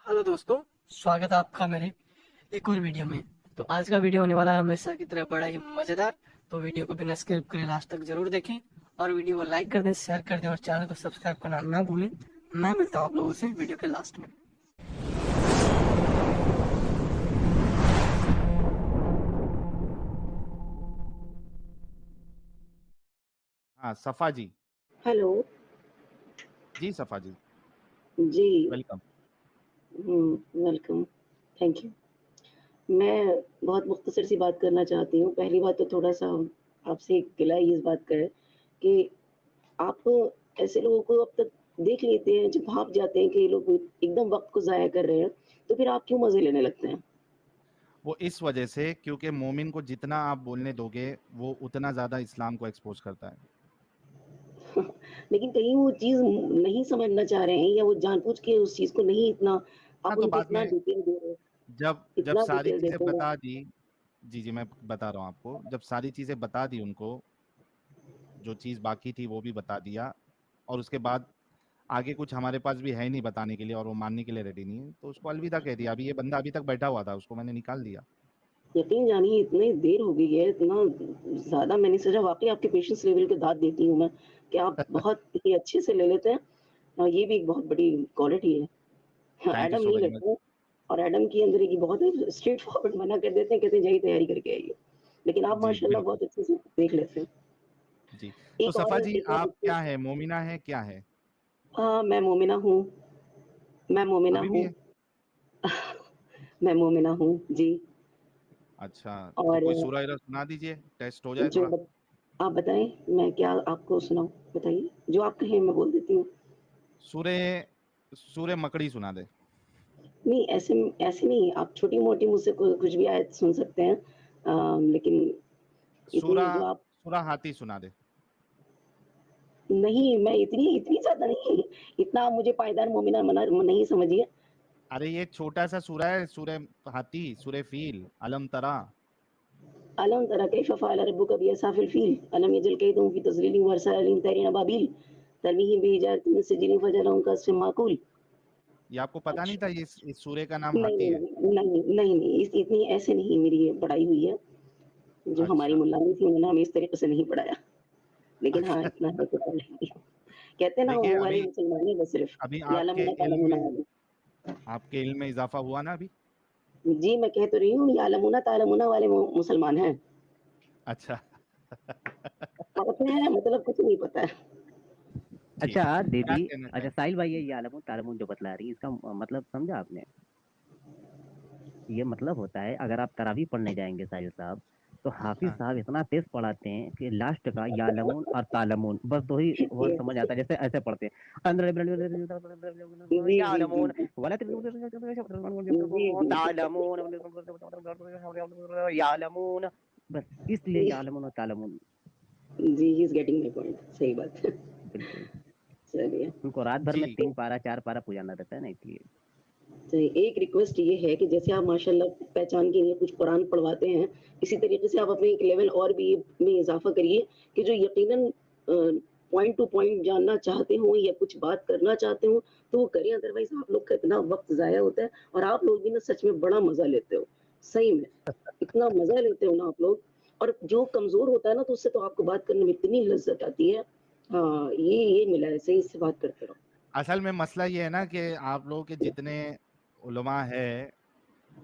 Hello दोस्तों, स्वागत है आपका मेरे एक और वीडियो में। तो आज का वीडियो होने वाला है हमेशा की तरह बड़ा ही मज़ेदार। तो वीडियो को बिना स्किप करे लास्ट तक जरूर देखें और वीडियो को लाइक कर दें, शेयर कर दें और चैनल को सब्सक्राइब करना ना भूलें। मैं मिलता हूँ आप लोगों से वीडियो के लास्ट में। हाँ, सफ़ा जी। हेलो। जी, सफ़ा जी, जी। वेलकम। वेलकम। Thank you. मैं बहुत मुख्तसर सी बात करना चाहती हूँ। पहली बात तो थोड़ा-सा आपसे एक गिला ही इस बात का है कि आप ऐसे लोगों को अब तक देख लेते हैं, जब भाप जाते हैं कि ये लोग एकदम वक़्त को ज़ाया कर रहे हैं, तो फिर आप क्यों मज़े लेने लगते हैं? वो इस वजह से क्योंकि मोमिन को जितना आप बोलने दोगे, वो उतना ज़्यादा इस्लाम को एक्सपोज़ करता है। लेकिन कहीं वो चीज़ नहीं समझना चाह रहे हैं या वो जानबूझ के उस चीज़ को नहीं इतना हाँ, आप तो उनको बाद इतना में डिटेल दे रहे हो, जब जब इतना सारी डिटेल चीज़ें देते हैं। बता दी जी, मैं बता रहा हूँ आपको। जब सारी चीज़ें बता दी उनको, जो चीज़ बाकी थी वो भी बता दिया और उसके बाद आगे कुछ हमारे पास भी है नहीं बताने के लिए और वो मानने के लिए रेडी नहीं है, तो उसको अलविदा कह दिया। अभी ये बंदा अभी तक बैठा हुआ था, उसको मैंने निकाल दिया। यकीन जानिए इतनी देर हो गई है, इतना ज़्यादा मैंने सोचा वाक़ई आपके पेशेंस लेवल को दाद देती हूँ मैं, कि आप बहुत ही अच्छे से ले लेते हैं और ये भी एक बहुत बड़ी क्वालिटी है। हाँ, थैंक यू एडम सो नहीं वेरी मच। लड़ते हैं और एडम के अंदर की बहुत ही स्ट्रेट फॉरवर्ड मना कर देते हैं, कहते हैं यही तैयारी करके आइए। लेकिन आप जी, माशाल्लाह बिल्कुल। बहुत अच्छे से देख लेते हैं। जी, तो एक सफ़ा और जी एक और आप क्या रिक्वेस्ट। हैं? मोमिना हैं, क्या हैं? हाँ, मैं मोमिना अभी भी हूँ। हैं? मैं मोमिना हूँ, जी। अच्छा, तो और कोई सूरा-वूरा सुना दीजिए, टेस्ट हो जाए जो थोड़ा। ब आप बताएँ, मैं क्या आपको सुनाऊँ? बताइए, जो आप कहें मैं बोल देती हूँ। सूरे सूरे मकड़ी सुना दे। नहीं, ऐसे नहीं, आप छोटी-मोटी मुझसे कुछ भी आयत सुन सकते हैं। लेकिन सूरा इतनी जो आप सूरा हाथी सुना दे। नहीं, मैं इतनी इतनी ज़्यादा नहीं, इतना आप मुझे पायदार मोमिना मना नहीं समझिए। अरे ये छोटा-सा सूरा है, सूरे हाथी, सूरे फ़ील, अलम तरा। अलम तरा कैफ़ फ़अल रब्बुका बिअस्हाबिल फ़ील, अलम यजअल कैदहुम फ़ी तज़लील व अरसालिहिम तैरीन अबाबील, तरमीहिम बिहिजारतिन मिन सिज्जील फजअलहुम कअस्फ़िन माकूल। ये आपको पता नहीं अच्छा। था ये इस सूरे का नाम नहीं, हाथी नहीं, है? नहीं, नहीं, नहीं, नहीं, इस इतनी ऐसे नहीं मेरी पढ़ाई हुई है। जो हमारी अच्छा, मुल्लानी थी उन्होंने हमें इस तरीके से नहीं पढ़ाया। लेकिन हाँ, अच्छा। इतना है तो पढ़ लेंगे। कहते हैं ना देखिए वो वाली अभी मुसलमानी बस सिर्फ़ अभी यालमुना तालमुना वाली। आपके इल्म में इज़ाफ़ा हुआ ना अभी? जी, मैं कह तो रही हूँ यालमुना तालमुना वाले मुसलमान हैं। अच्छा। पढ़ते हैं मतलब कुछ नहीं पता है। ठीक अच्छा है, क्या दीदी। कहना अच्छा चाहेंगे? साहिल भाई, ये आलमून तालमून जो बतला रही है, इसका मतलब समझा आपने? ये मतलब होता है, अगर आप तरावी पढ़ने जाएंगे साहिल साहब, तो हाफिज हाँ। साहब इतना तेज पढ़ाते हैं कि लास्ट का यालमून और तालमून बस दो ही वर्ड समझ आता है, जैसे ऐसे पढ़ते हैं जी, जी, जी, यालमून जी। वाला जी, जी, जी। तालमून यालमून, बस इसलिए यालमून और तालमून। जी, he is getting my point. सही बात है। बिल्कुल। चलिए। उनको रात भर में जी, 3 पारा 4 पारा पुजाना रहता है ना, इसलिए। तो एक रिक्वेस्ट ये है कि जैसे आप माशाल्लाह पहचान के लिए कुछ कुरान पढ़वाते हैं, इसी तरीके से आप अपने एक लेवल और भी में इज़ाफ़ा करिए कि जो यकीनन पॉइंट टू पॉइंट जानना चाहते हों या कुछ बात करना चाहते हों, तो वो करें। अदरवाइज़ आप लोग का इतना वक़्त ज़ाया होता है और आप लोग भी ना सच में बड़ा मज़ा लेते हो, सही में। इतना मज़ा लेते हो ना आप लोग। और जो कमज़ोर होता है ना, तो उससे तो आपको बात करने में इतनी लज़्ज़त आती है। हाँ, ये मिला है, सही से बात करते रहो। असल में मसला ये है ना कि आप लोगों के जितने उलमा है,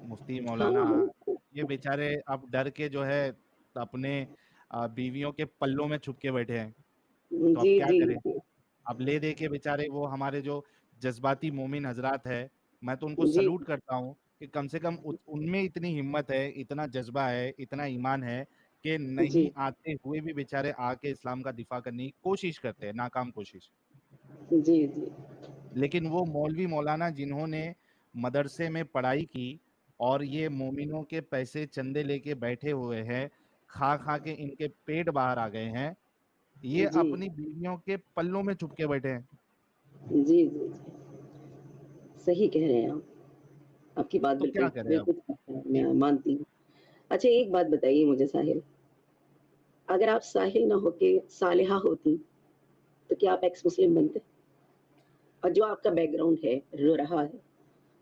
मुफ्ती मौलाना, हाँ, ये बेचारे अब डर के जो है अपने बीवियों के पल्लों में छुप के बैठे हैं। तो अब जी, क्या जी, करें? जी। अब ले दे के बेचारे वो हमारे जो जज़्बाती मोमिन हज़रात है, मैं तो उनको जी, सैल्यूट करता हूँ कि कम से कम उनमें इतनी हिम्मत है, इतना जज़्बा है, इतना ईमान है कि नहीं जी, आते हुए भी बेचारे आके इस्लाम का दिफ़ा करने की कोशिश करते हैं, नाकाम कोशिश। जी, जी। लेकिन वो मौलवी मौलाना जिन्होंने मदरसे में पढ़ाई की और ये मोमिनों के पैसे चंदे लेके बैठे हुए हैं, खा-खा के इनके पेट बाहर आ गए हैं, ये जी, अपनी बीवियों के पल्लों में छुप के बैठे हैं। जी, जी, जी। सही कह रहे हैं आप। आपकी बात तो क्या बिल्कुल करें अब? बिल्कुल ठीक है, मैं जी, मानती हूँ। अच्छा एक बात बताइए मुझे साहिल, अगर आप साहिल ना होके सालिहा होती, तो क्या आप एक्स मुस्लिम बनते? और जो आपका बैकग्राउंड है, जो रहा है,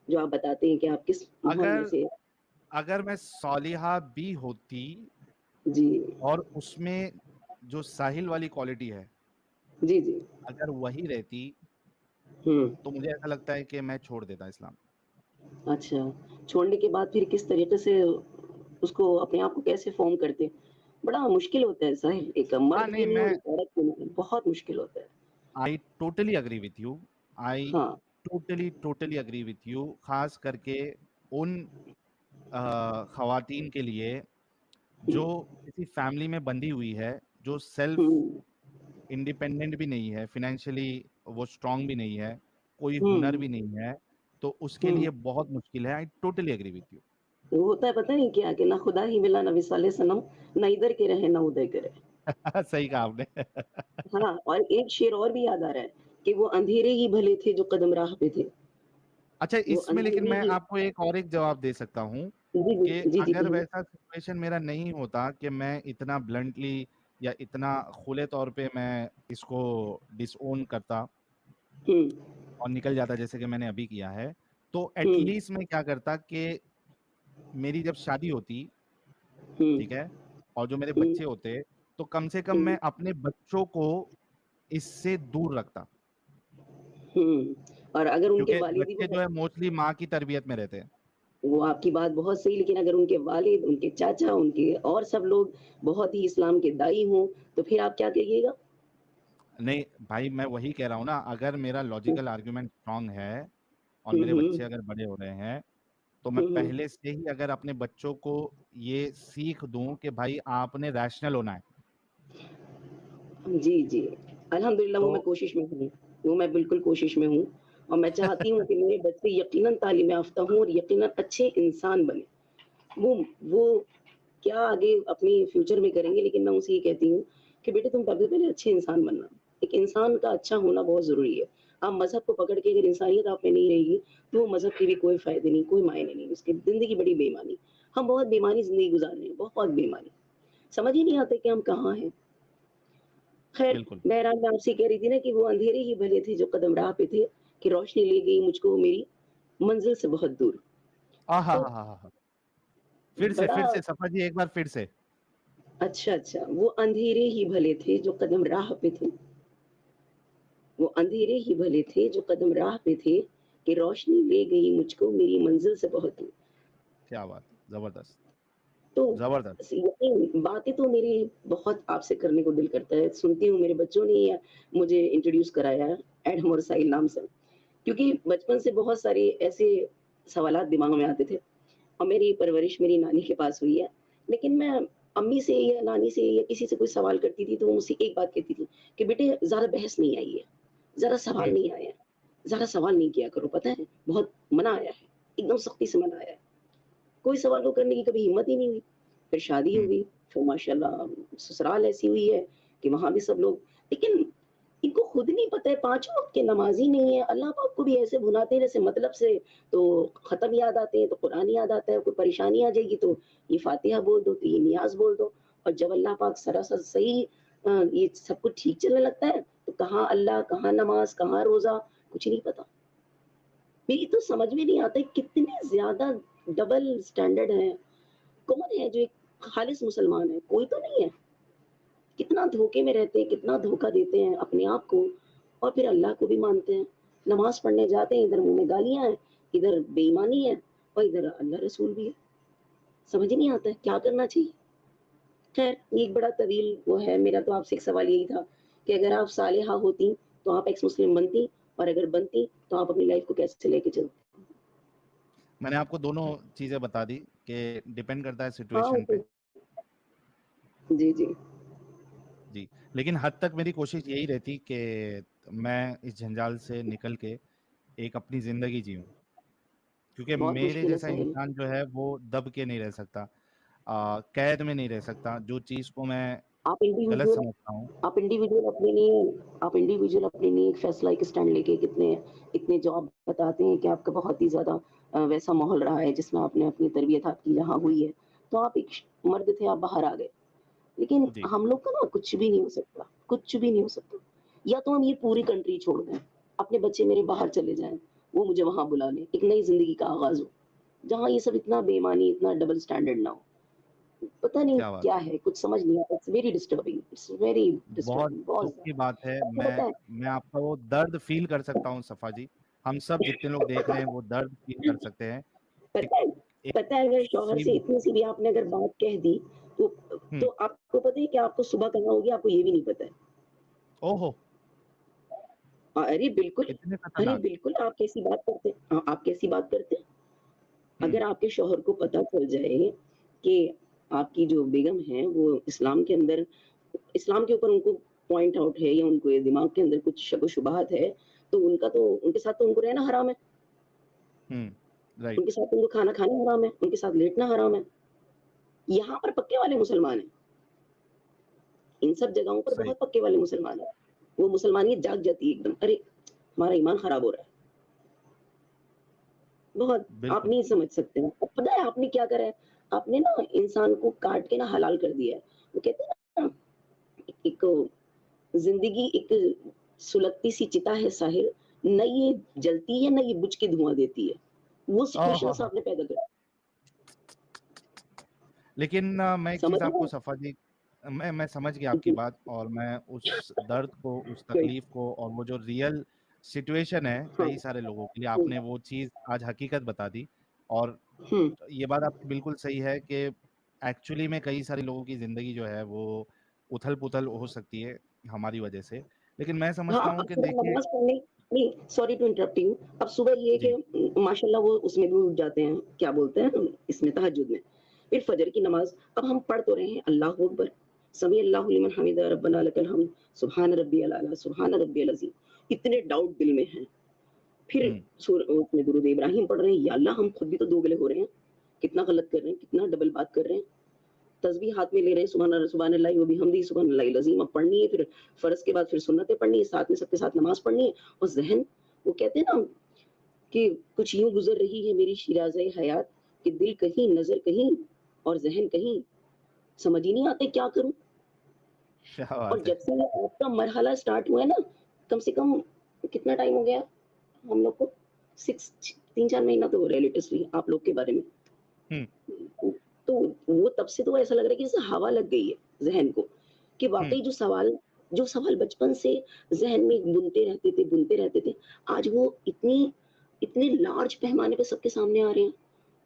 जो आप बताते हैं कि आप किस माहौल में अगर से। अगर मैं सौलिहा भी होती जी, और उसमें जो साहिल वाली क्वालिटी है जी, जी। अगर वही रहती हुँ, तो मुझे ऐसा लगता है कि मैं छोड़ देता इस्लाम। अच्छा। छोड़ने के बाद फिर किस तरीके से उसको अपने आप को कैसे फ़ॉर्म करते? बड़ा मुश्किल होता है साहिल, एक हाँ, मर्द के नहीं लिए और मैं एक औरत के लिए बहुत मुश्किल होता है। I totally agree with you. I हाँ, टोटली एग्री विथ यू, खास करके उन खवातीन के लिए हुँ, जो किसी फैमिली में बंधी हुई है, जो सेल्फ हुँ, इंडिपेंडेंट भी नहीं है, फाइनेंशियली वो स्ट्रांग भी नहीं है, कोई हुनर हुँ, भी नहीं है, तो उसके हुँ। लिए बहुत मुश्किल है। I totally agree with you. वो होता है पता नहीं क्या कि ना खुदा ही मिला ना विसाले सनम, ना इधर के रहे ना उधर के रहे। सही कहा आपने। हाँ, और एक शेर और भी याद आ रहा है कि वो अंधेरे ही भले थे जो कदम राह पे थे। अच्छा, वो इसमें लेकिन अंधेरे मैं ही आपको एक और एक जवाब दे सकता हूँ जी, जी, कि जी, जी, अगर कहिए। वैसा सिचुएशन मेरा नहीं होता कि मैं इतना ब्लंटली या इतना खुले तौर पे मैं इसको डिसओन करता हुँ, और निकल जाता जैसे कि मैंने अभी किया है, तो हुँ, एटलीस्ट मैं क्या करता कि मेरी जब शादी होती, हुँ, ठीक है, और जो मेरे हुँ, बच्चे होते, तो कम से कम हुँ, मैं अपने बच्चों को इससे दूर रखता, हुँ। और अगर उनके क्योंकि वालिद बच्चे वो जो है मोस्टली माँ की तरबियत में रहते हैं। वो आपकी बात बहुत सही, लेकिन अगर उनके वालिद, उनके चाचा, उनके और सब लोग बहुत ही इस्लाम के दाई हों, तो फिर आप क्या कहिएगा? नहीं भाई, मैं वही कह रहा हूँ ना, अगर मेरा हुँ, लॉजिकल आर्गुमेंट स्ट्रांग है और हुँ, मेरे बच्चे हुँ, अगर बड़े हो रहे हैं, तो मैं हुँ, हुँ। पहले से ही अगर अपने बच्चों को ये सीख दूं कि भाई आपने रैशनल होना है, जी, जी। अल्हम्दुलिल्लाह वो तो मैं कोशिश में हूँ, वो मैं बिल्कुल कोशिश में हूँ और मैं चाहती हूँ कि मेरे बच्चे यकीनन तालीम याफ़्ता हों और यकीनन अच्छे इंसान बनें। वो क्या आगे अपनी फ्यूचर में करेंगे, लेकिन मैं उनसे ये कहती हूँ कि बेटे तुम सबसे पहले अच्छे इंसान बनना। एक इंसान का अच्छा होना बहुत ज़रूरी है। आप मज़हब को पकड़ के अगर इंसानियत आप में नहीं रहेगी, तो वो मज़हब के भी कोई फ़ायदे नहीं, कोई मायने नहीं, उसकी ज़िंदगी बड़ी बेईमानी। हम बहुत बेईमानी ज़िंदगी गुज़ार रहे हैं, बहुत बेईमानी। समझ ही नहीं आता कि हम कहाँ हैं। खैर, बिल्कुल। बहरहाल मैं आपसे कह रही थी ना कि वो अंधेरे ही भले थे जो कदम राह पे थे, कि रोशनी ले गई मुझको मेरी मंज़िल से बहुत दूर। आ हा तो हा हा हा फिर से बड़ा फिर से सफा जी, एक बार फिर से। अच्छा, अच्छा, वो अंधेरे ही भले थे जो कदम राह पे थे। वो अंधेरे ही भले थे जो कदम राह पे थे, कि रोशनी ले गई मुझको मेरी मंज़िल से बहुत दूर। क्या बात है, जबरदस्त। तो जबरदस्त। यकीन बातें तो मेरी बहुत आपसे करने को दिल करता है। सुनती हूँ मेरे बच्चों ने मुझे इंट्रोड्यूस कराया है एडम और साहिल नाम से। क्योंकि बचपन से बहुत सारे ऐसे सवालात दिमाग में आते थे और मेरी परवरिश मेरी नानी के पास हुई है। लेकिन मैं अम्मी से या नानी से या किसी से कोई सवाल करती थी तो वो मुझसे एक बात कहती थी कि बेटे ज़्यादा बहस नहीं आई है, ज़्यादा सवाल हम्म। नहीं आया है, ज़्यादा सवाल नहीं किया करो पता है? बहुत मना आया है, एकदम सख्ती से मना आया है। कोई सवाल वो करने की कभी हिम्मत ही नहीं हुई। फिर शादी हो हम्म। गई, फिर माशाल्लाह ससुराल ऐसी हुई है कि वहाँ भी सब लोग लेकिन इनको खुद नहीं पता है 5 वक़्त के नमाज़ी नहीं है, अल्लाह पाक को भी ऐसे भुनाते हैं जैसे मतलब से तो ख़त्म याद आते हैं, तो कुरान याद आता है, कोई परेशानी आ जाएगी तो ये फ़ातिहा बोल दो, तो ये नियाज़ बोल दो और जब अल्लाह पाक सरासर सही ये सब कुछ ठीक चलने लगता है, तो कहाँ अल्लाह, कहाँ नमाज़, कहाँ रोज़ा, कुछ नहीं पता। मेरी तो समझ में नहीं आता है कितने ज़्यादा डबल स्टैंडर्ड हैं। कौन है जो एक खालिस मुसलमान है? कोई तो नहीं है। कितना धोखे में रहते हैं, कितना धोखा देते हैं अपने आप को और फिर अल्लाह को भी मानते हैं। नमाज़ पढ़ने जाते हैं, इधर मुँह में गालियाँ हैं, इधर बेईमानी है और इधर अल्लाह रसूल भी है। समझ ही नहीं आता है, क्या करना चाहिए? ख़ैर, ये एक बड़ा तवील वो है, मेरा तो आपसे एक सवाल यही था कि अगर आप सालिहा होती, तो आप एक्स मुस्लिम बनती और अगर बनती, तो आप अपनी लाइफ़ को कैसे लेके चलती? मैंने आपको दोनों चीजें बता दी कि डिपेंड करता है हाँ, वो सिचुएशन पे। तो जी, जी। जी, लेकिन हद तक मेरी कोशिश यही रहती कि मैं इस जंजाल से निकल के एक अपनी जिंदगी जीऊं, क्योंकि बहुत मेरे मुश्किल है जैसा साहिल। इंसान जो है वो दब के नहीं रह सकता, कैद में नहीं रह सकता। जो चीज को मैं आप गलत इंडिविजुअल समझता हूँ। आप इंडिविजुअल अपने लिए आप इंडिविजुअल अपने लिए एक फैसला एक स्टैंड लेके कितने इतने जो आप बताते हैं कि आपका बहुत ही ज़्यादा वैसा माहौल रहा है जिसमें आपने अपनी तरबियत आपकी जहाँ हुई है, तो आप एक मर्द थे आप बाहर आ गए। लेकिन जी। हम लोग का ना कुछ भी नहीं हो सकता, कुछ भी नहीं हो सकता। या तो हम ये पूरी कंट्री छोड़ दें, अपने बच्चे मेरे बाहर चले जाएँ, वो मुझे वहाँ बुला लें, एक नई ज़िंदगी का आगाज़ हो, जहाँ ये सब इतना बेईमानी, इतना डबल स्टैंडर्ड ना हो। पता नहीं क्या बात क्या है! है, कुछ समझ नहीं आता। It's very disturbing, it's very बहुत डिस्टर्बिंग, बहुत दुःख की ज़्यादा। बात है। आपको पता है मैं आपका वो दर्द फ़ील कर सकता हूँ सफ़ा जी। हम सब जितने लोग देख रहे हैं वो दर्द फ़ील कर सकते हैं। एक पता है एक पता है अगर शौहर से मुस्लिम इतनी सी भी आपने अगर बात कह दी, तो हुँ, तो आपको पता है कि आपको सुबह कहाँ होगी, आपको ये भी नहीं पता है। ओहो! अरे बिल्कुल, इतने अरे खतरनाक। बिल्कुल आप कैसी बात करते हैं? आप कैसी बात करते हैं? हुँ, अगर आपके शौहर को पता चल जाए कि आपकी जो बेगम है वो इस्लाम के अंदर इस्लाम के ऊपर उनको पॉइंट आउट है या उनको ये दिमाग के अंदर कुछ शक व शुबहात है, तो उनके साथ तो उनको रहना हराम है, हुँ, उनके राइट, साथ उनको खाना खाना हराम है, उनके साथ लेटना हराम है। यहाँ पर पक्के वाले मुसलमान हैं, इन सब जगहों पर सही, बहुत पक्के वाले मुसलमान हैं। वो मुसलमानियत जाग जाती है एकदम, अरे! हमारा ईमान खराब हो रहा है। बहुत आप बिल्कुल। नहीं समझ सकते हैं। अब पता है आपने क्या करा है? आपने ना इंसान को काट के ना हलाल कर दिया है। वो कहते हैं ना एक ज़िंदगी एक सुलगती सी चिता है साहिर, न ये जलती है, ना ये बुझ के धुआँ देती है। वो सिचुएशंस ओह! आपने पैदा कर लेकिन मैं एक समझ चीज़ रहे आपको हैं? सफ़ा जी मैं समझ गया आपकी जी, बात और मैं उस दर्द को, उस हुँ, तकलीफ़ को और वो जो रियल सिचुएशन है हाँ, कई सारे लोगों के लिए, हुँ, आपने वो चीज़ आज हकीकत बता दी और हुँ, ये बात आपकी बिल्कुल सही है कि एक्चुअली में कई सारे लोगों की ज़िंदगी जो है वो उथल-पुथल हो सकती है हमारी वजह से। लेकिन मैं हाँ, समझता हूँ अब कि सुबह देखिए नमाज़ पढ़ने नहीं, सॉरी टू इंटरप्ट यू। अब सुबह ये है जी, कि माशाल्लाह वो उसमें भी उठ जाते हैं, क्या बोलते हैं इसमें तहज्जुद में। फिर फजर की नमाज़ अब हम पढ़ तो रहे हैं अल्लाहू अकबर, समी अल्लाहु लिमन हमिदा रब्बना लकल हम्द, सुब्हान रब्बियल आला, सुब्हान रब्बियल अज़ीम। इतने डाउट दिल में हैं। फिर हुँ, उसमें दुरूद इब्राहिम पढ़ रहे हैं, या अल्लाह हम खुद भी तो दोगले हो रहे हैं, कितना गलत कर रहे हैं, कितना डबल बात कर रहे हैं। तस्बीह हाथ में ले रहे हैं, सुभान अल्लाह व बिहम्दिही सुभान अल्लाहिल अज़ीम अब पढ़नी है, फिर फ़र्ज़ के बाद फिर सुन्नतें पढ़नी है, साथ में सबके साथ नमाज़ पढ़नी है और ज़हन वो कहते हैं ना कि कुछ यूँ गुज़र रही है मेरी शिराज़े हयात कि दिल कहीं, नज़र कहीं और ज़हन कहीं, समझ ही नहीं आते क्या करूँ? क्या और बात है। जब से ये आपका मरहला स्टार्ट हुआ है ना, कम से कम कितना टाइम हो गया हम लोग को? 6 3-4 महीना तो हो रहा है लेटेस्टली आप लोग के बारे में। हुँ, तो वो तब से तो ऐसा लग रहा है कि जैसे हवा लग गई है ज़हन को, कि हुँ, वाक़ई जो सवाल बचपन से ज़हन में बुनते रहते थे, आज वो इतने लार्ज पैमाने पे सबके सामने आ रहे हैं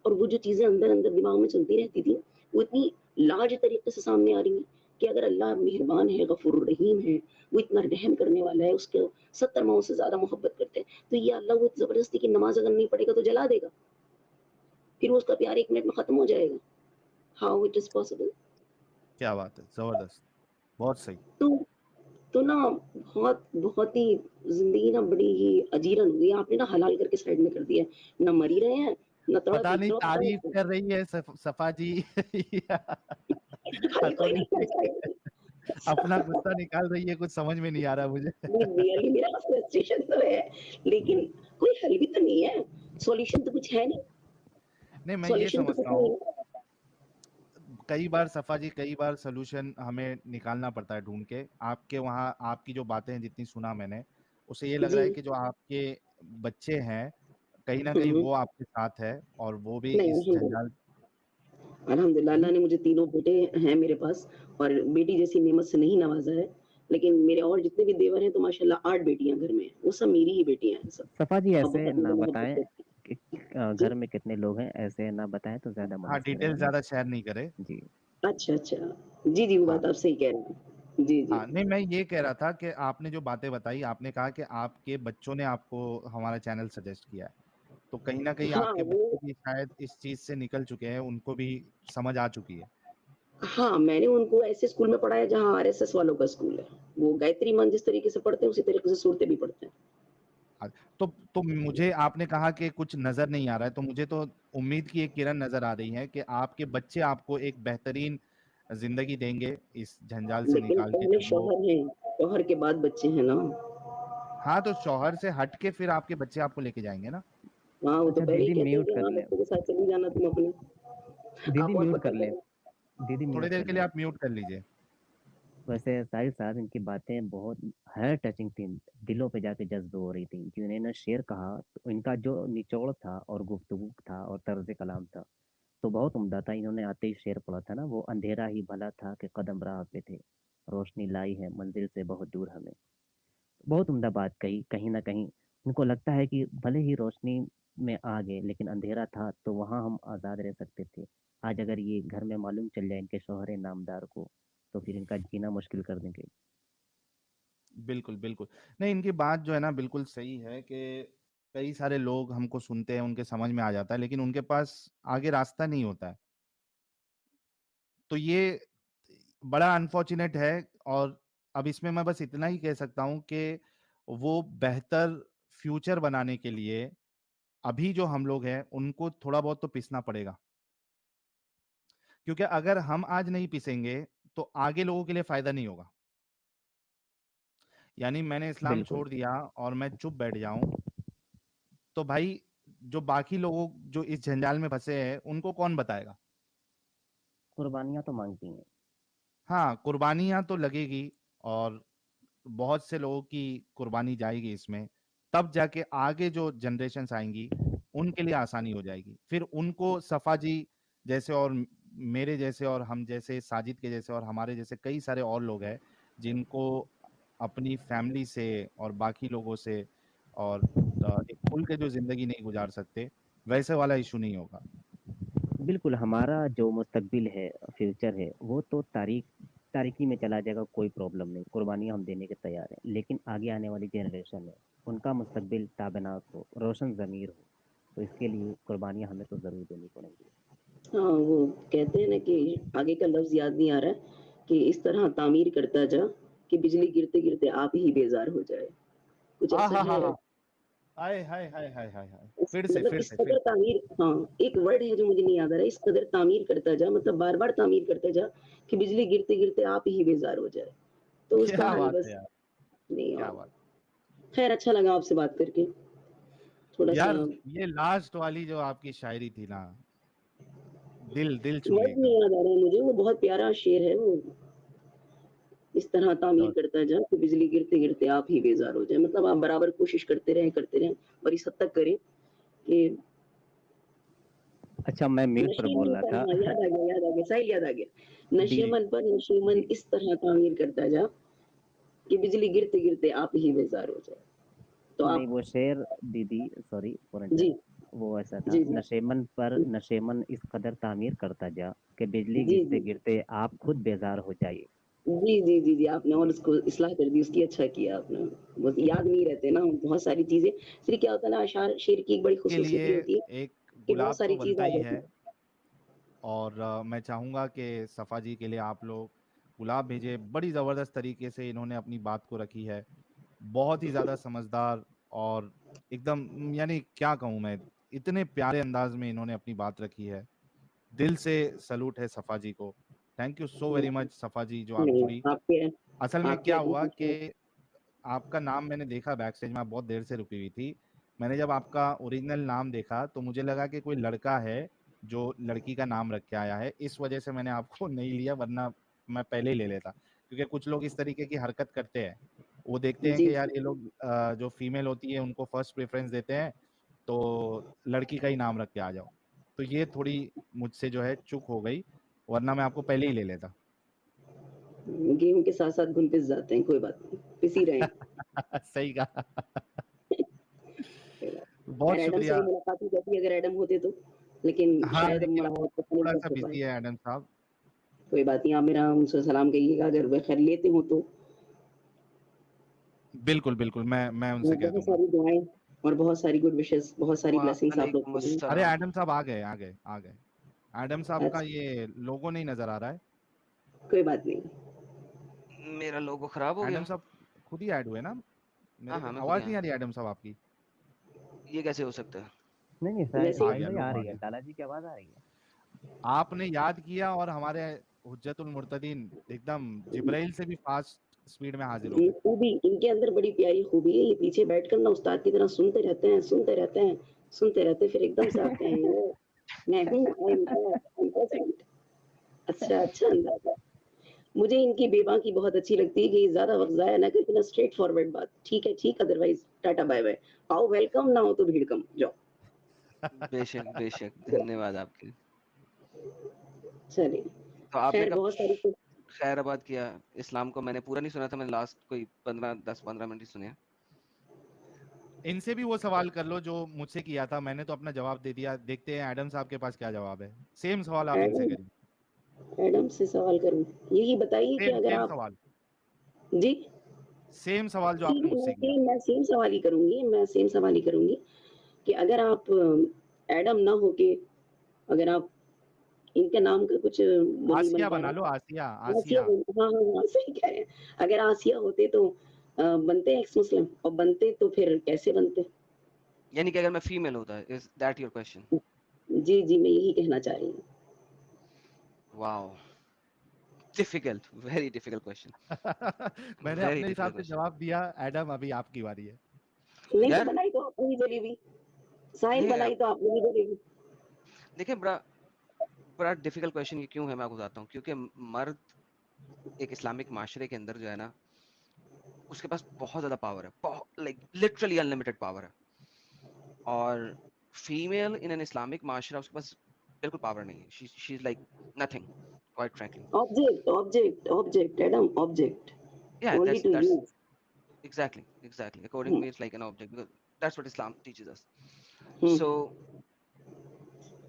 और वो जो चीज़ें अंदर-अंदर दिमाग में चलती रहती थी, वो इतनी लार्ज तरीके से सामने आ रही हैं कि अगर अल्लाह मेहरबान है, गफ़ूरुर रहीम है, वो इतना रहम करने वाला है, उसके 70 माओं से ज़्यादा मोहब्बत करते हैं, तो ये अल्लाह वो ज़बरदस्ती की नमाज़ अगर नहीं पढ़ेगा तो जला देगा, फिर वो उसका प्यार 1 मिनट में खत्म हो जाएगा। How it is possible? क्या बात है, ज़बरदस्त, बहुत सही। तो तो ना बहुत ही ज़िंदगी ना बड़ी ही अजीरन हो गई है। आपने ना हलाल करके साइड में कर दिया है। ना मर ही रहे हैं, ना तड़प पता ही नहीं रहे हो, पता तारीफ़ नहीं कर रही है सफ़ा जी या खाली कोई पता नहीं कर नहीं साइड अपना गुस्सा निकाल रही है, कुछ समझ में नहीं आ रहा मुझे। नहीं रियली मेरा फ्रस्ट्रेशन तो है, लेकिन कोई हल भी तो नहीं है। सॉल्यूशन तो कुछ है नहीं, नहीं, मैं ये सॉल्यूशन तो कुछ समझता नहीं हूँ, है। कई बार सफ़ा जी कई बार सॉल्यूशन हमें निकालना पड़ता है ढूँढ के। आपके वहाँ आपकी जो बातें हैं जितनी सुना मैंने, उससे ये लग रहा जी। है कि जो आपके बच्चे हैं, कहीं न हुँ, कहीं हुँ। वो आपके साथ है और वो भी नहीं इस अल्हम्दुलिल्लाह जंजाल अल्हम्दुलिल्लाह हुँ, अल्लाह ने मुझे तीनों बेटे हैं मेरे पास और बेटी जैसी नेमत से नहीं नवाज़ा है। लेकिन मेरे और जितने भी देवर हैं तो माशाल्लाह 8 बेटियाँ घर में हैं। वो सब मेरी ही बेटियाँ हैं सब सफ़ा जी और ऐसे बहुत ना मुझे मोहब्बत बताएँ करती कि हैं। जी। घर में कितने लोग हैं, ऐसे ना बताएँ तो ज़्यादा हाँ, मदद डिटेल करेंगे ना। ज़्यादा शेयर नहीं करें। जी। अच्छा, अच्छा। जी, जी, वो हाँ, बात आप सही कह रहे हैं। जी, जी। हाँ, नहीं मैं ये कह रहा था कि आपने जो बातें बताई, आपने कहा कि आपके बच्चों ने आपको हमारा चैनल सजेस्ट किया है। तो कहीं न कहीं हाँ, आपके बच्चे वो भी शायद इस चीज़ से निकल चुके हैं, उनको भी समझ आ चुकी है। हाँ, मैंने उनको ऐसे स्कूल में पढ़ाया जहाँ आरएसएस वालों का स्कूल है। वो गायत्री मंत्र जिस तरीके से पढ़ते हैं उसी तरीके से सूरतें भी पढ़ते हैं। हाँ, तो मुझे आपने कहा कि कुछ नज़र नहीं आ रहा है, तो मुझे तो उम्मीद की एक किरण नज़र आ रही है कि आपके बच्चे आपको एक बेहतरीन ज़िंदगी देंगे, इस जंजाल से लेकिन निकाल के पहले जब वो शौहर हैं, शौहर के बाद बच्चे हैं ना। हाँ, तो शौहर से हट के फिर आपके बच्चे आपको लेके जाएँगे ना? हाँ, वो तो अच्छा पहले ही दीदी कहते हैं म्यूट कि कर हाँ, लें, बच्चों के साथ चली जाना तुम अपने। दीदी आप और म्यूट कर पता लें, करें। दीदी थोड़ी म्यूट देर कर के लिए लें। आप म्यूट कर लीजिए। वैसे साहिल साहब, इनकी बातें बहुत हार्ट टचिंग थी, दिलों पे जाके जज्ब हो रही थी। जो इन्होंने शेर कहा, तो इनका जो निचोड़ था और गुफ्तगू था और तर्ज कलाम था, तो बहुत उम्दा था। इन्होंने आते ही शेर पढ़ा था ना, वो अंधेरा ही भला था कि कदम राह पे थे, रोशनी लाई है मंजिल से बहुत दूर हमें। बहुत उम्दा बात कही। कहीं ना कहीं उनको लगता है कि भले ही रोशनी में आ गए, लेकिन अंधेरा था तो वहां हम आज़ाद रह सकते थे। आज अगर ये घर में मालूम चल जाए इनके शौहर नामदार को, तो फिर इनका जीना मुश्किल कर देंगे। बिल्कुल, बिल्कुल। नहीं, इनकी बात जो है ना बिल्कुल सही है कि कई सारे लोग हमको सुनते हैं, उनके समझ में आ जाता है, लेकिन उनके पास आगे रास्ता नहीं होता है। तो ये बड़ा अनफॉर्चुनेट है। और अब इसमें मैं बस इतना ही कह सकता हूँ कि वो बेहतर फ्यूचर बनाने के लिए अभी जो हम लोग हैं, उनको थोड़ा बहुत तो पिसना पड़ेगा। क्योंकि अगर हम आज नहीं पिसेंगे, तो आगे लोगों के लिए फ़ायदा नहीं होगा। यानी मैंने इस्लाम बिल्कुल। छोड़ दिया और मैं चुप बैठ जाऊँ, तो भाई जो बाकी लोग जो इस जंजाल में फँसे हैं, उनको कौन बताएगा? कुर्बानियां तो मांगती हैं। हाँ, कुर्बानियाँ तो लगेगी और बहुत से लोगों की कुर्बानी जाएगी इसमें, तब जाके आगे जो जनरेशन्स आएँगी, उनके लिए आसानी हो जाएगी। फिर उनको सफ़ा जी जैसे और मेरे जैसे और हम जैसे, साजिद के जैसे और हमारे जैसे कई सारे और लोग हैं, जिनको अपनी फैमिली से और बाकी लोगों से और एक खुल के जो ज़िंदगी नहीं गुज़ार सकते, वैसे वाला इश्यू नहीं होगा। बिल्कुल, हमारा जो मुस्तकबिल है, फ्यूचर है, वो तो तारीकी में चला जाएगा, कोई प्रॉब्लम नहीं, कुर्बानियां हम देने के तैयार हैं। लेकिन आगे आने वाली जनरेशन है, उनका मुस्तकबिल ताबनाक हो, रोशन ज़मीर हो, तो इसके लिए कुर्बानियां हमें तो ज़रूर देनी पड़ेंगी। हाँ, वो कहते हैं ना कि आगे का लफ्ज़ याद नहीं आ रहा है कि इस तरह तामीर करता जा कि बिजली गिरते-गिरते आप ही बेज़ार हो जाए। कुछ ऐसा है। आहाहा! हाय, हाय, हाय, हाय, हाय, हाय! इस फिर से, मतलब फिर इस से, फिर कदर से। तामीर, हाँ, एक वर्ड है जो मुझे नहीं याद आ रहा है, इस कदर तामीर करता जा, मतलब बार-बार तामीर करता जा कि बिजली गिरते-गिरते आप ही बेज़ार हो जाए। तो उसका क्या हल बात है बस यार! नहीं क्या और। बात! खैर अच्छा लगा आपसे बात करके। थोड़ा-सा यार, ये लास्ट वाली जो आपकी शायरी थी ना, दिल दिल छू ली वर्ड नहीं एकदम। याद आ रहा है मुझे, वो बहुत प्यारा शेर है वो। इस तरह तामीर तो करता जा कि बिजली गिरते-गिरते आप ही बेज़ार हो जाए। मतलब आप बराबर कोशिश करते रहें और इस हद तक करें कि अच्छा, मैं मीर पर बोल नशीमन रहा पर, था। हाँ, याद आ गया, साहिल याद आ गया। जी, जी, नशीमन पर नशीमन जी। इस तरह तामीर करता जा कि बिजली गिरते-गिरते आप ही बेज़ार हो जाए। तो नहीं, आप वो शेर, दीदी, सॉरी फॉर जी, इंटरप्ट, वो ऐसा था, जी, जी। नशेमन पर नशेमन इस कदर तामीर करता जा कि बिजली जी, गिरते जी। गिरते आप खुद बेजार हो जाइए। जी, आपने और उसको इस्लाह कर दी, उसकी अच्छा किया आपने। वो याद नहीं रहते ना बहुत सारी चीज़ें। फिर क्या होता है ना, अशआर शेर की एक बड़ी के ख़ुसूसियत लिए ये होती है एक कि बहुत गुलाब तो सारी चीज़ बनता आ ही जाती है। है। और मैं चाहूँगा कि सफ़ा जी के लिए आप लोग गुलाब भेजें। बड़ी ज़बरदस्त तरीके से इन्होंने अपनी बात को रखी है। बहुत ही ज़्यादा समझदार और एकदम, यानी क्या कहूँ मैं, इतने प्यारे अंदाज़ में इन्होंने अपनी बात रखी है। दिल से सैल्यूट है सफ़ा जी को। Thank you so very much सफ़ा जी, जो आप नहीं, जुड़ी। आपके असल में आपके क्या हुआ एप्लीकेशन कि आपका नाम मैंने देखा बैक स्टेज में, आप बहुत देर से रुकी हुई थी। मैंने जब आपका ओरिजिनल नाम देखा तो मुझे लगा कि कोई लड़का है जो लड़की का नाम रख के आया है, इस वजह से मैंने आपको नहीं लिया, वरना मैं पहले ही ले लेता। क्योंकि कुछ लोग इस तरीके की हरकत करते हैं, वो देखते हैं जी, कि यार ये लोग जो फीमेल होती है उनको फर्स्ट प्रेफरेंस देते हैं, तो लड़की का ही नाम रख के आ जाओ। तो ये थोड़ी मुझसे जो है चूक हो गई, वरना मैं आपको पहले ही ले लेता। गेहूँ के साथ-साथ घुन पिस जाते हैं, कोई बात नहीं, पिस ही रहें। सही कहा। कोई बात बहुत खैर एडम से भी शुक्रिया। मुलाकात हो जाती अगर एडम होते तो, लेकिन हाँ, शायद लेकिन वो मुलाकात तो नहीं थोड़ा-सा कर पाए। बिज़ी है एडम साहब। कोई बात नहीं, आप मेरा उनसे सलाम कहिएगा अगर वो खैर लेते हों तो। बिल्कुल, बिल्कुल, मैं उनसे कह बहुत दूँगा। सारी दुआएँ और बहुत सारी गुड विशेज़, बहुत सारी ब्लेसिंग्स आप लोग वालेकुम को दें। अरे अस्सलाम। एडम साहब आ गए, आ गए, आ गए। एडम साहब का अच्छा, ये लोगो नहीं नज़र आ रहा है। कोई बात नहीं। मेरा लोगो खराब हो एडम गया? साहब खुद ही ऐड हुए ना? हाँ, मेरे को हाँ, मैं खुद ही आवाज़ नहीं आया। आ रही एडम साहब आपकी। ये कैसे हो सकता है? नहीं, नहीं, वैसे ही आ साहिल गया, भाई आ लोगो आ रही है, गया। लाला जी की आवाज आ रही है। आपने याद किया और हमारे हुज्जतुल मुर्तदीन एकदम जिब्राइल से भी फ़ास्ट स्पीड में हाज़िर हो ये गए। खूबी इनके अंदर बड़ी प्यारी खूबी है, ये पीछे बैठकर ना उस्ताद की तरह सुनते रहते हैं, सुनते रहते हैं, फिर एकदम से आते हैं, ये मैं हूँ, I am here, I am present. अच्छा, अच्छा अंदाज़ है। मुझे इनकी बेबाकी बहुत अच्छी लगती है कि ज़्यादा वक़्त ज़ाया ना करके ना स्ट्रेट फॉरवर्ड बात। ठीक है, ठीक, अदरवाइज़ टाटा बाय-बाय। आओ वेलकम, ना हो तो भीड़ कम, जाओ। बेशक, बेशक, धन्यवाद आपके। चलिए, तो आपने खैर कब बहुत सारी कुछ खैराबाद किया? इस्लाम को मैंने पूरा नहीं सुना था, मैंने लास्ट कोई 10-15 मिनट ही सुने हैं। इनसे भी वो सवाल कर लो जो मुझसे किया था, मैंने तो अपना जवाब दे दिया। देखते हैं एडम साहब के पास क्या जवाब है। सेम सवाल आप इनसे एडम करिए। एडम से सवाल करूँ? यही बताइए कि सेम अगर सेम आप सवाल, जी? सेम सवाल जो ठीक आपने है, मुझसे किया। मैं सेम सवाल ही करूँगी, मैं सेम सवाल ही करूँगी कि अगर आप एडम ना होके अगर आप इनके नाम का कुछ मुझे मन आसिया कह बना रहा लो, आसिया, है आसिया आसिया। हाँ, हाँ, हाँ, सही कह रहे हैं। अगर आसिया होते तो बनते एक्स मुस्लिम और बनते तो फिर कैसे बनते? यानी कि अगर मैं फीमेल होता, इज दैट योर क्वेश्चन? जी, जी, मैं यही कहना चाह रही हूँ। Wow, difficult, very difficult question, मैंने वेरी अपने हिसाब डिफिकल्ट से क्वेश्चन। जवाब दिया। एडम, अभी आपकी बारी है। नहीं तो यार बनाई तो आपने ही जलेबी, साहिल देखिए बनाई तो आपने ही जलेबी। देखिए, बड़ा बड़ा डिफिकल्ट क्वेश्चन ये क्यों है, मैं आपको बताता हूँ। क्योंकि मर्द एक इस्लामिक माशरे के अंदर जो है ना, उसके पास बहुत ज्यादा पावर है, बहुत लाइक लिटरली अनलिमिटेड पावर है। और फीमेल इन एन इस्लामिक माशरा, उसके पास बिल्कुल पावर नहीं है। She is like nothing, quite frankly. Object, Adam, object, Yeah, only to that's use. exactly. According to हुँ, me, it's like an object because that's what Islam teaches us. Hmm, So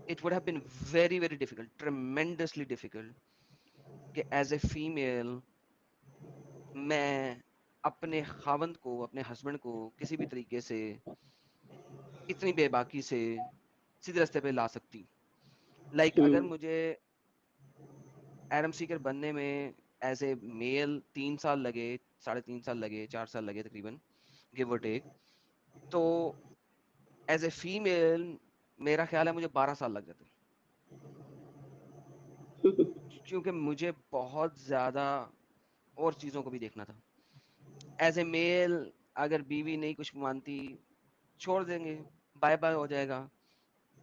it would have been very, very difficult, tremendously difficult, कि as a female मैं अपने खावंद को, अपने husband को किसी भी तरीके से इतनी बेबाकी से सीधे रास्ते पे ला सकती। लाइक हुँ, अगर मुझे एडम सीकर बनने में एज ए मेल 3 साल लगे, 3.5 साल लगे, 4 साल लगे तकरीबन, गिव और टेक, तो एज ए फीमेल मेरा ख्याल है मुझे 12 साल लग जाते, क्योंकि मुझे बहुत ज्यादा और चीजों को भी देखना था। एज ए मेल अगर बीवी नहीं कुछ मानती, छोड़ देंगे, बाय बाय हो जाएगा।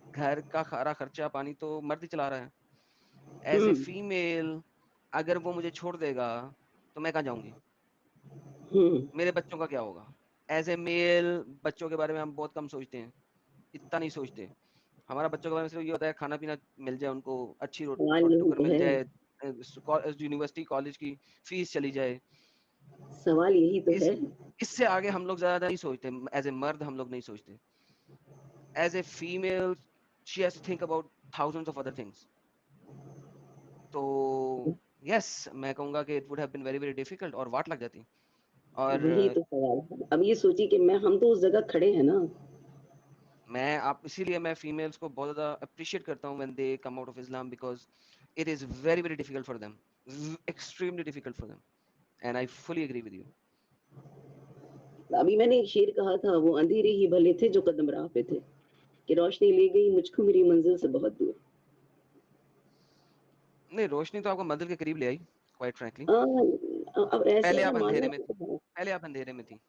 घर का सारा खर्चा पानी तो मर्द ही चला रहा है। एज हुँ, ए फीमेल अगर वो मुझे छोड़ देगा तो मैं कहाँ जाऊंगी, हुँ, मेरे बच्चों का क्या होगा। एज ए मेल बच्चों के बारे में हम बहुत कम सोचते हैं, इतना नहीं सोचते। हमारा बच्चों के बारे में सिर्फ ये होता है खाना पीना मिल जाए उनको, अच्छी सवाल छोटी यही टुकर तो मिल है, जाए, यूनिवर्सिटी कॉलेज की फीस चली जाए। सवाल यही तो इस है। इससे आगे हम लोग ज्यादा नहीं सोचते। एज ए मर्द हम लोग नहीं सोचते। As a female she has to think about thousands of other things. तो यस, मैं कहूंगा कि it would have been very very difficult और वाट लग जाती। और वही तो सवाल है। अब ये सोचिए कि हम तो उस जगह खड़े हैं ना। मैं आप इसीलिए मैं फीमेल्स को बहुत ज्यादा अप्रिशिएट करता हूँ when they come out of Islam, because it is very very difficult for them, extremely difficult for them, and I fully agree with you. अभी मैंने एक शेर कहा था, वो अंधेरे ही भले थे जो कदम राह पे थे, कि रोशनी ले गई मुझको मेरी मंजिल से बहुत दूर। नहीं, रोशनी तो आपको मंदिर के करीब ले आई, क्वाइट फ्रैंकली। अब ऐसे पहले अगर आप मानना अंधेरे में है थी, तो पहले आप अंधेरे में थी।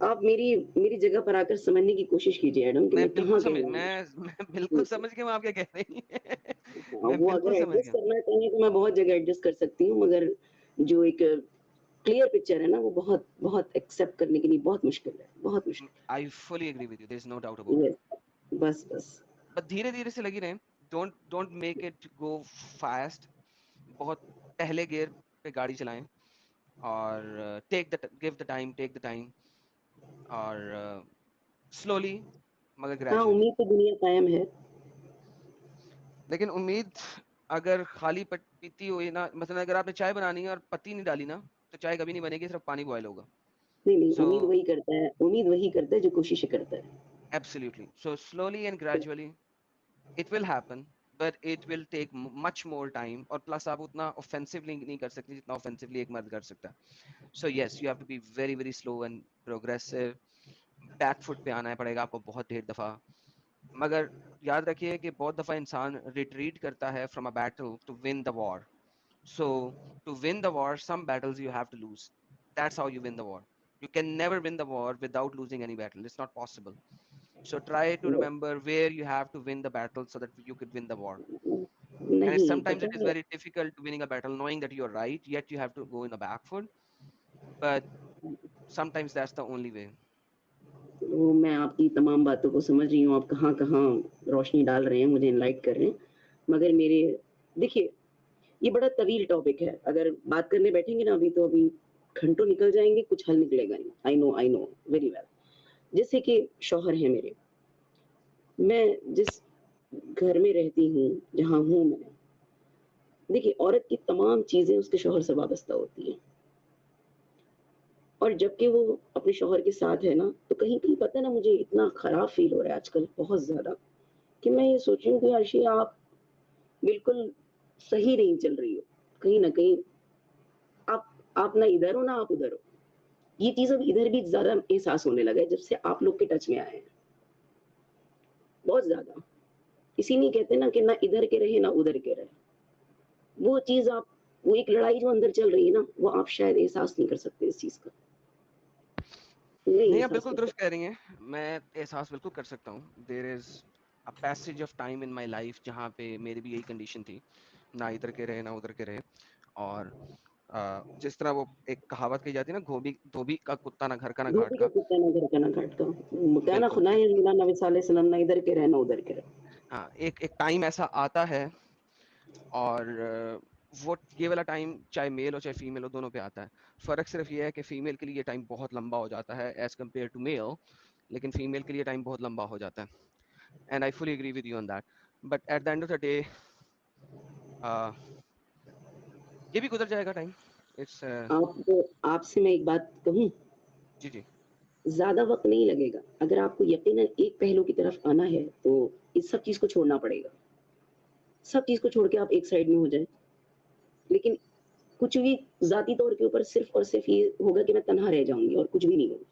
आप मेरी मेरी जगह पर आकर समझने की कोशिश कीजिए एडम कि मैं मैं बिल्कुल कहाँ समझ गया हूँ। मैं बिल्कुल समझ गया मैं आप क्या कह रही हैं। मैं वो अगर बिल्कुल समझ एडजस्ट गया। करना चाहें तो मैं बहुत जगह एडजस्ट कर सकती हूँ, मगर जो एक क्लियर पिक्चर है ना, वो बहुत बहुत एक्सेप्ट करने के लिए बहुत मुश्किल है, बहुत मुश्किल I fully agree with you, there is no doubt है। About it. यस, बस बस। बट धीरे धीरे से लगी रहे। Don't don't make it go fast. बहुत पहले गियर पे गाड़ी चलाएं, और give the time, take the time, और स्लोली मगर हाँ, ग्रेजुअली। उम्मीद तो दुनिया कायम है। लेकिन उम्मीद अगर खाली पीती हुई ना, मतलब अगर आपने चाय बनानी है और पत्ती नहीं डाली ना, तो चाय कभी नहीं बनेगी, सिर्फ पानी बॉयल होगा। नहीं नहीं, सो उम्मीद वही करता है जो कोशिश करता है। Absolutely, so slowly and gradually it will happen, but it will take much more time. और प्लस आप उतना ऑफेंसिवली नहीं कर सकते जितना ऑफेंसिवली एक मर्द कर सकता है। So yes, you have to be very very slow and progressive. Back foot पे आना पड़ेगा आपको बहुत ढेर दफा। मगर याद रखिए कि बहुत दफा इंसान रिट्रीट करता है from a battle to win the war. So to win the war, some battles you have to lose. That's how you win the war. You can never win the war without losing any battle. It's not possible. So try to remember where you have to win the battle so that you could win the war. And नहीं sometimes पता it is है, very difficult winning a battle knowing that you're right, yet you have to go in the back foot. But sometimes that's the only way. वो मैं आपकी तमाम बातों को समझ रही हूँ, आप कहाँ-कहाँ रोशनी डाल रहे हैं, मुझे एनलाइट कर रहे हैं। मगर मेरे देखिए, ये बड़ा तवील टॉपिक है, अगर बात करने बैठेंगे ना अभी घंटों निकल जाएँगे, कुछ हल निकलेगा नहीं। I know very well. जैसे कि शौहर हैं मेरे, मैं जिस घर में रहती हूँ, जहाँ हूँ मैं, देखिए औरत की तमाम चीज़ें उसके शौहर से वाबस्ता होती हैं। और जबकि वो अपने शौहर के साथ है ना, तो कहीं-कहीं पता है ना मुझे इतना खराब फ़ील हो रहा है आजकल बहुत ज़्यादा, कि मैं ये सोच रही हूँ कि अर्शी आप बिल्कुल सही नहीं चल रही हो। कहीं न कहीं आप ना इधर हो ना आप उधर हो। ये चीज़ अब इधर भी ज़्यादा एहसास होने लगा है जब से आप लोग के टच में आए हैं। बहुत ज़्यादा। इसीलिए कहते हैं ना कि ना इधर के रहे ना उधर के रहे। वो चीज़ आप वो एक लड़ाई जो अंदर चल रही है ना, वो आप शायद एहसास नहीं कर सकते इस चीज़ का। नहीं नहीं, आप एहसास बिल्कुल कर दुरुस्त सकते। कह रही हैं। मैं एहसास बिल्कुल कर सकता हूँ। There is a passage of time in my life जहाँ पे मेरी भी यही कंडीशन थी, ना इधर के रहे, ना उधर के रहे। और जिस तरह वो एक कहावत कही जाती है ना, धोबी का कुत्ता ना घर का ना घाट धोबी का का। कुत्ता ना घर का ना घाट का। क्या ना बिल्कुल, खुदा है मीना नबी सल्लल्लाहु ना इधर के रहे ना उधर के रहे। हाँ, एक एक टाइम ऐसा आता है और वो ये वाला टाइम चाहे मेल हो चाहे फीमेल हो, दोनों पे आता है। फ़र्क सिर्फ ये है कि फीमेल के लिए ये टाइम बहुत लंबा हो जाता है एज़ कम्पेयर टू मेल, लेकिन फीमेल के लिए टाइम बहुत लंबा हो जाता है। And I fully agree with you on that. But at the end of the day ये भी गुज़र जाएगा टाइम। इट्स आपसे मैं एक बात कहूँ, जी, जी। ज़्यादा वक़्त नहीं लगेगा। अगर आपको यकीनन एक पहलू की तरफ आना है, तो इस सब चीज़ को छोड़ना पड़ेगा। सब चीज़ को छोड़ के आप एक साइड में हो जाएँ। लेकिन कुछ भी ज़ाती तौर के ऊपर सिर्फ़ और सिर्फ़ ये होगा कि मैं तन्हा रह जाऊँगी और कुछ भी नहीं होगा।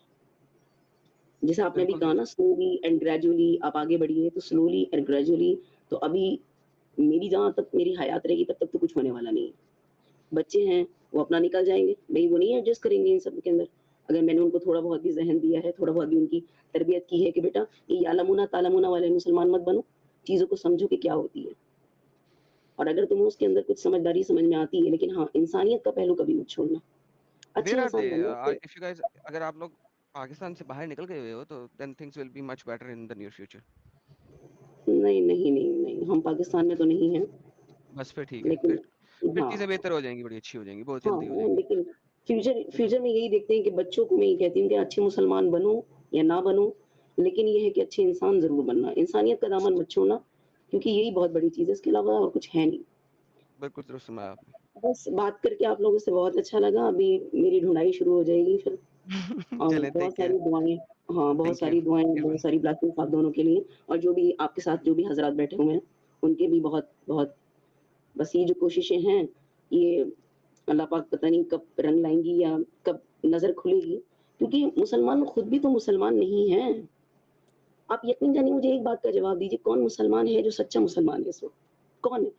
जैसा आपने अभी बिल्कुल कहा दुरुस्त। ना स्लोली एंड ग्रेजुअली आप आगे बढ़िए, तो स्लोली एंड ग्रेजुअली तो अभी मेरी जहाँ तक मेरी हयात रहेगी तब तक तो कुछ होने वाला नहीं है। बच्चे हैं, वो अपना निकल जाएँगे, भई वो नहीं एडजस्ट करेंगे इन सब के अंदर। अगर मैंने उनको थोड़ा बहुत भी ज़हन दिया है, थोड़ा बहुत भी उनकी तरबियत की है कि बेटा ये यालमुना तालमुना वाले मुसलमान मत बनो, चीज़ों को समझो कि क्या होती है। और अगर तुम्हें उसके अंदर कुछ समझदारी समझ में आती है, लेकिन हाँ, इंसानियत का पहलू कभी मत छोड़ना। अच्छे वेयर आर दे? इंसान बनना फिर इफ यू गाइस अगर आप लोग पाकिस्तान से बाहर निकल गए हुए हो तो then things will be much better in the near future. नहीं, हम पाकिस्तान में तो नहीं हैं, बस फिर ठीक है। लेकिन फिर हाँ, चीज़ें बेहतर हो जाएँगी, बड़ी अच्छी हो जाएँगी, बहुत हाँ, जल्दी हो जाएँगी। लेकिन फ्यूचर में यही देखते हैं कि बच्चों को मैं ये कहती हूँ कि अच्छे मुसलमान बनो या ना बनो, लेकिन ये है कि अच्छे इंसान ज़रूर बनना। इंसानियत का दामन मत छोड़ना, क्योंकि यही बहुत बड़ी चीज़ है, इसके अलावा और कुछ है नहीं। बिल्कुल दुरुस्त फरमाया आपने। बस बात करके आप लोगों से बहुत अच्छा लगा, अभी मेरी ढूँढाई शुरू हो जाएगी फिर और चलें, टेक बहुत केयर। सारी दुआएँ हाँ, बहुत थैंक यू। सारी दुआएँ, यू बहुत विल। सारी ब्लेसिंग्स आप दोनों के लिए और जो भी आपके साथ जो भी हज़रात बैठे हुए हैं, उनके भी बहुत-बहुत बस ये जो कोशिशें हैं, ये अल्लाह पाक पता नहीं कब रंग लाएँगी या कब नज़र खुलेगी, क्योंकि मुसलमान खुद भी तो मुसलमान नहीं हैं। आप यकीन जानिए मुझे एक बात का जवाब दीजिए, कौन मुसलमान है जो सच्चा मुसलमान है इस वक़्त? कौन है?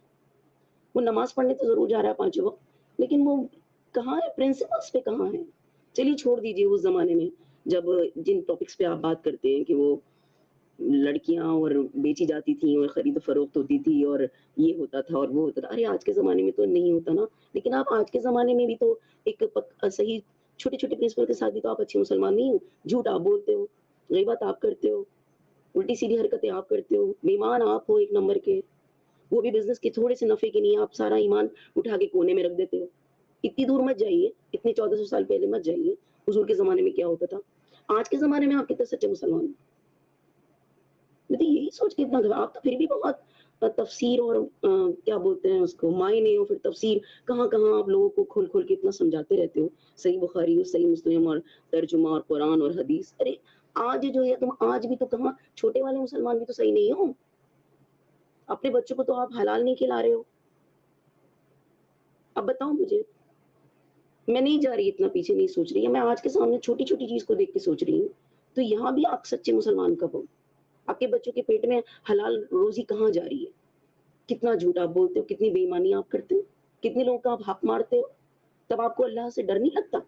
वो नमाज़ पढ़ने तो ज़रूर जा रहा है पाँचों वक़्त, लेकिन वो कहाँ है प्रिंसिपल्स पे कहाँ है? चलिए छोड़ दीजिए उस ज़माने में, जब जिन टॉपिक्स पे आप बात करते हैं कि वो लड़कियाँ और बेची जाती थी और खरीद-फ़रोख्त होती थी और ये होता था और वो होता था। अरे आज के ज़माने में तो नहीं होता ना, लेकिन आप आज के ज़माने में भी तो एक सही छोटे-छोटे प्रिंसिपल के साथ भी तो आप अच्छे मुसलमान नहीं हो। झूठ आप बोलते हो, ग़ीबत आप करते हो, उल्टी-सीधी हरकतें आप करते हो, बेईमान आप हो एक नंबर के। वो भी बिज़नेस के थोड़े से नफ़े के लिए आप सारा ईमान उठा के कोने में रख देते हो। इतनी दूर मत जाइए, इतने 1400 साल पहले मत जाइए, हुज़ूर के ज़माने में क्या होता था। आज के ज़माने में आप कितने सच्चे मुसलमान हो। मैं तो यही सोच के इतना घबरा आप तो फिर भी बहुत तफ़सीर और क्या बोलते हैं उसको मायने और फिर तफ़सीर कहाँ-कहाँ आप लोगों को खोल-खोल के इतना समझाते रहते हो। सही बुखारी और सही मुस्लिम और तर्जुमा और कुरान और हदीस। अरे! आज जो है तुम आज भी तो कहाँ छोटे वाले मुसलमान भी तो सही नहीं हो। अपने बच्चों को तो आप हलाल नहीं खिला रहे हो। अब बताओ मुझे, मैं नहीं जा रही इतना पीछे नहीं सोच रही है, मैं आज के सामने छोटी-छोटी चीज़ को देख के सोच रही हूँ। तो यहाँ भी आप सच्चे मुसलमान कब हो? आपके बच्चों के पेट में हलाल रोज़ी कहाँ जा रही है? कितना झूठ आप बोलते हो, कितनी बेईमानी आप करते हो, कितने लोगों का आप हक मारते हो, तब आपको अल्लाह से डर नहीं लगता?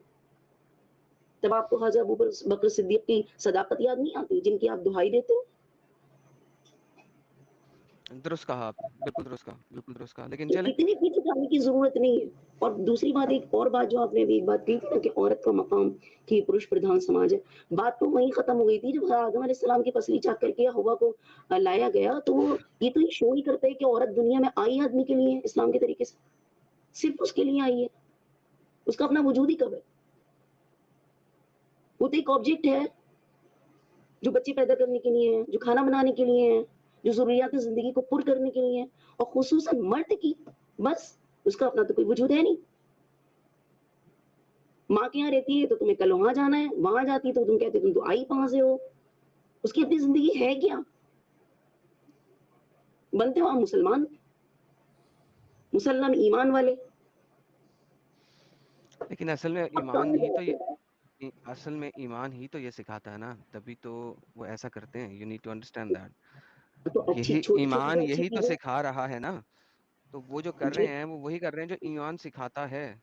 तब आपको हज़रत अबू बकर सिद्दीक़ की सदाकत याद नहीं आती, जिनकी आप दुहाई देते हो? दुरुस्त कहा आपने, बिल्कुल दुरुस्त कहा। लेकिन तो चलें, इतनी पीछे जाने की जरूरत नहीं है। और दूसरी बात, एक और बात जो आपने अभी एक बात कही थी ना कि औरत का मकाम, कि पुरुष प्रधान समाज है, बात तो वहीं खत्म हो गई थी जब आदम अलैहिस्सलाम की पसली चाक करके हवा को लाया गया। तो ये तो शो ही करता है कि औरत दुनिया में आई आदमी के लिए है, इस्लाम के तरीके से सिर्फ उसके लिए आई है, उसका अपना वजूद ही कब है? वो तो एक ऑब्जेक्ट है जो बच्चे पैदा करने के लिए है, जो खाना बनाने के लिए है, जो ज़रूरियात ज़िंदगी को पुर करने के लिए है, और ख़ुसूसन मर्द की, बस उसका अपना तो कोई वजूद है नहीं। माँ के यहाँ रहती है तो तुम्हें कल वहाँ जाना है, वहाँ जाती है तो तुम कहते हो तुम तो आई कहाँ से हो? उसकी अपनी ज़िंदगी है क्या? बनते हो आप मुसलमान, मुसल्लम ईमान वाले। लेकिन असल में अब ईमान कहाँ ही तो जाते हो? असल में ईमान ही तो ये सिखाता है ना, तभी तो वो ऐसा करते हैं। You need to understand that. तो अच्छी यही छोटी-छोटी ईमान तो अच्छी यही तो चीज़ें, सिखा रहा है ना, तो वो जो कर जो रहे हैं वो वही कर रहे हैं जो ईमान सिखाता है।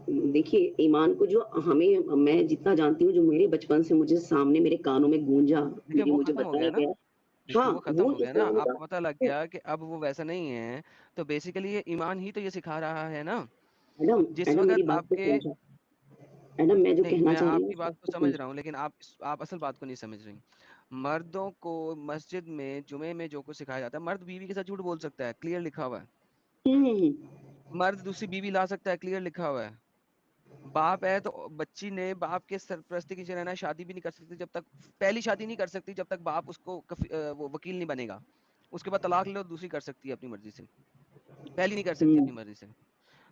देखिए ईमान को जो हमें, मैं जितना जानती हूँ, जो मेरे बचपन से मुझे सामने मेरे कानों में गूंजा, देखिए वो मुझे खत्म हो बताया गया ना, गया, देखिए हाँ वो खत्म वो हो गया ना, इस्लाम का। आपको पता लग गया कि अब वो वैसा नहीं है। तो बेसिकली ये ईमान ही तो ये सिखा रहा है ना। मैडम जिस मैडम मेरी वक़्त बात को आपके समझो। मैडम मैं जो नहीं, कहना मैं चाह रही हूँ आपकी उसको बात को आपको समझ समझो। रहा हूँ, लेकिन आप असल बात को नहीं समझ रही। मर्दों को मस्जिद में जुमे में जो कुछ सिखाया जाता है, मर्द बीवी के साथ झूठ बोल सकता है, क्लियर लिखा हुआ है। हम्म। मर्द दूसरी बीवी ला सकता है, क्लियर लिखा हुआ है। बाप है तो बच्ची ने बाप के सरपरस्ती के नीचे रहना है, शादी भी नहीं कर सकती जब तक, पहली शादी नहीं कर सकती जब तक बाप उसको वो वकील नहीं बनेगा। उसके बाद तलाक ले लो, दूसरी कर सकती है अपनी मर्जी से, पहली नहीं कर सकती हम्म। अपनी मर्जी से।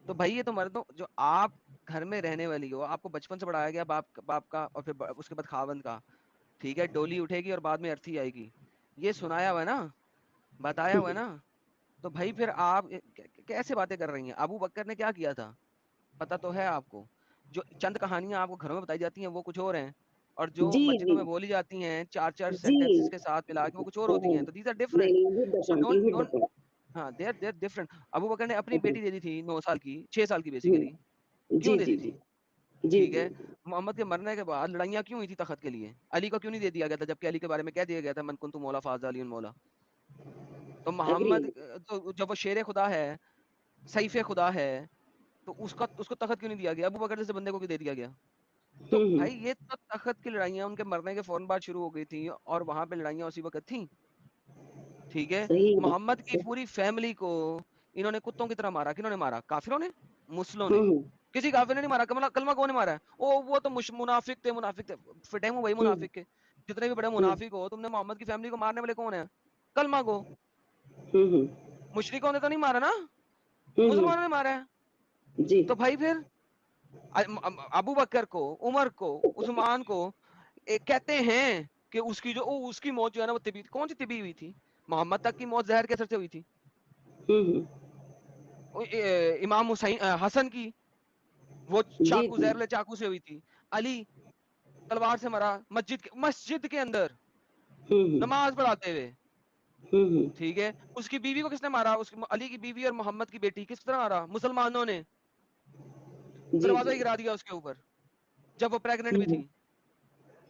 तो भाई ये तो मर्दों, जो आप घर में रहने वाली हो, आपको बचपन से बढ़ाया गया बाप का, और फिर उसके बाद खावंद का, ठीक है, डोली उठेगी और बाद में अर्थी आएगी, ये सुनाया हुआ है ना, बताया हुआ है ना। तो भाई फिर आप कैसे बातें कर रही हैं? अबू बकर ने क्या किया था पता तो है आपको? जो चंद कहानियां आपको घरों में बताई जाती हैं वो कुछ और हैं, और जो जी मस्जिदों जी में बोली जाती हैं चार चार जी। सेंटेंसेस के साथ मिला के वो कुछ और होती हाँ, हैं। तो दीज आर नहीं डिफरेंट। नहीं, ये सो डिफरेंट, डोंट ये डोंट डिफरेंट। हाँ, दे आर डिफरेंट। अबू बकर ने अपनी बेटी दे दी थी 9 साल की, 6 साल की हम्म। बेसिकली। क्यों जी दे जी दी जी थी? जी ठीक जी। है। मोहम्मद के मरने के बाद लड़ाइयाँ क्यों हुई थी तखत के लिए? अली को क्यों नहीं दे दिया गया था, जबकि अली के बारे में कह दिया गया था मन कुंतु मौला फाज़ अली मौला। तो एग्री। मोहम्मद तो जब वो शेर खुदा है, सैफ खुदा है, तो उसको तखत क्यों नहीं दिया गया? अबू बकर जैसे बंदे को क्यों दे दिया गया? तो हम्म। भाई ये तो तखत की लड़ाइयाँ उनके मरने के फौरन बाद शुरू हो गई थी, और वहां पे लड़ाइयाँ उसी वक्त थी। ठीक है। सही है। मोहम्मद की पूरी फैमिली को इन्होंने कुत्तों की तरह मारा। किन्होंने मारा? काफिरों ने, मुस्लिमों ने। हम्म। किसी काफिर ने नहीं मारा। कलमा कलमा कौन ने मारा है? ओ वो तो मुनाफिक थे। फिटे मुंह वही हम्म। मुनाफिक के। जितने भी बड़े हम्म। मुनाफिक हो, तुमने मोहम्मद की फैमिली को मारने वाले कौन है? कलमा को। हम्म। मुशरिकों ने तो नहीं मारा ना, हम्म। मुसलमानों ने मारा है। जी। तो भाई फिर अबू बकर को, उमर को, उस्मान को कहते हैं कि उसकी मौत जो है ना वो तिबी, कौन सी तिबी हुई थी? मोहम्मद तक की मौत जहर के असर से हुई थी। हम्म। इमाम हुसैन हसन की वो जी चाकू, जी। जहर वाले चाकू से हुई थी। अली तलवार से मरा मस्जिद के अंदर हम्म। नमाज पढ़ाते हुए। हम्म। ठीक है। उसकी बीवी को किसने मारा? उसकी अली की बीवी और मोहम्मद की बेटी किस तरह मारा? मुसलमानों ने जी दरवाजा जी। ही गिरा दिया उसके ऊपर, जब वो प्रेग्नेंट भी हम्म। थी।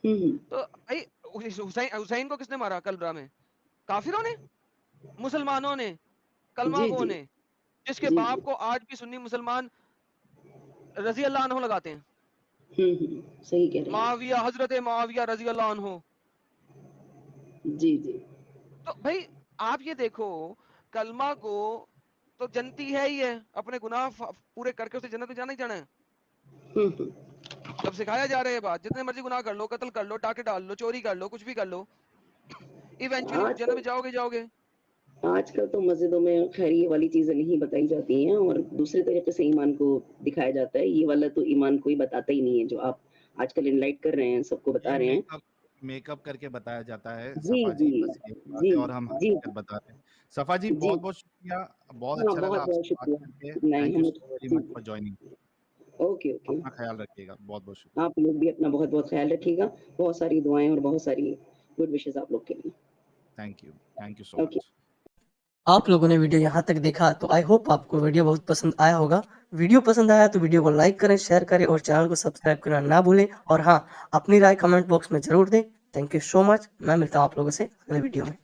हम्म। तो भाई हुसैन हुसैन को किसने मारा कलबरा में? काफिरों ने, मुसलमानों ने, कलमा जी गो जी ने, जिसके जी जी। बाप को आज भी सुन्नी मुसलमान रजी अल्लाह अन्हु लगाते हैं। सही कह रहे हैं आप। मुआविया, हजरत मुआविया रजी अल्लाह अन्हु। जी जी। तो भाई आप ये देखो, कलमा को तो जनती है ही है, अपने गुनाह पूरे करके उसे जन्नत में जाना ही जाना है। हम्म। जब सिखाया जा रहा है बात, जितने मर्जी गुनाह कर लो, कत्ल कर लो, टाके डाल लो, चोरी कर लो, कुछ भी कर लो, इवेंचुअली जन्नत आजकल में जाओगे जाओगे। आजकल तो मस्जिदों में खैर ये वाली चीजें नहीं बताई जाती हैं, और दूसरे तरीके से ईमान को दिखाया जाता है। ये वाला तो ईमान कोई बताता ही नहीं है, जो आप आजकल इनलाइट कर रहे हैं, सबको ये बता रहे हैं। मेकअप मेकअप करके बताया जाता है जी सफा जी जी, बस ये बात जी है, और हम जी हकीकत बता रहे हैं। सफा जी जी। बहुत बहुत शुक्रिया, बहुत हाँ, अच्छा लगा बहुत बहुत आपसे बात करके। शुक्रिया। नहीं थैंक यू हमें, सो वेरी जी मच फॉर जी। ज्वाइनिंग। Okay okay. अपना ख्याल रखिएगा, बहुत बहुत शुक्रिया। आप लोग भी अपना बहुत बहुत ख्याल रखिएगा। बहुत सारी दुआएं और बहुत सारी गुड विशेस आप लोग के लिए। Thank you so okay. Much. आप लोगों ने वीडियो यहाँ तक देखा तो आई होप आपको वीडियो बहुत पसंद आया होगा। वीडियो पसंद आया तो वीडियो को लाइक करें, शेयर करें और चैनल को सब्सक्राइब करना ना भूलें। और हाँ, अपनी राय कमेंट बॉक्स में जरूर दें। Thank you so much. मैं मिलता हूँ आप लोगों से अगले वीडियो में।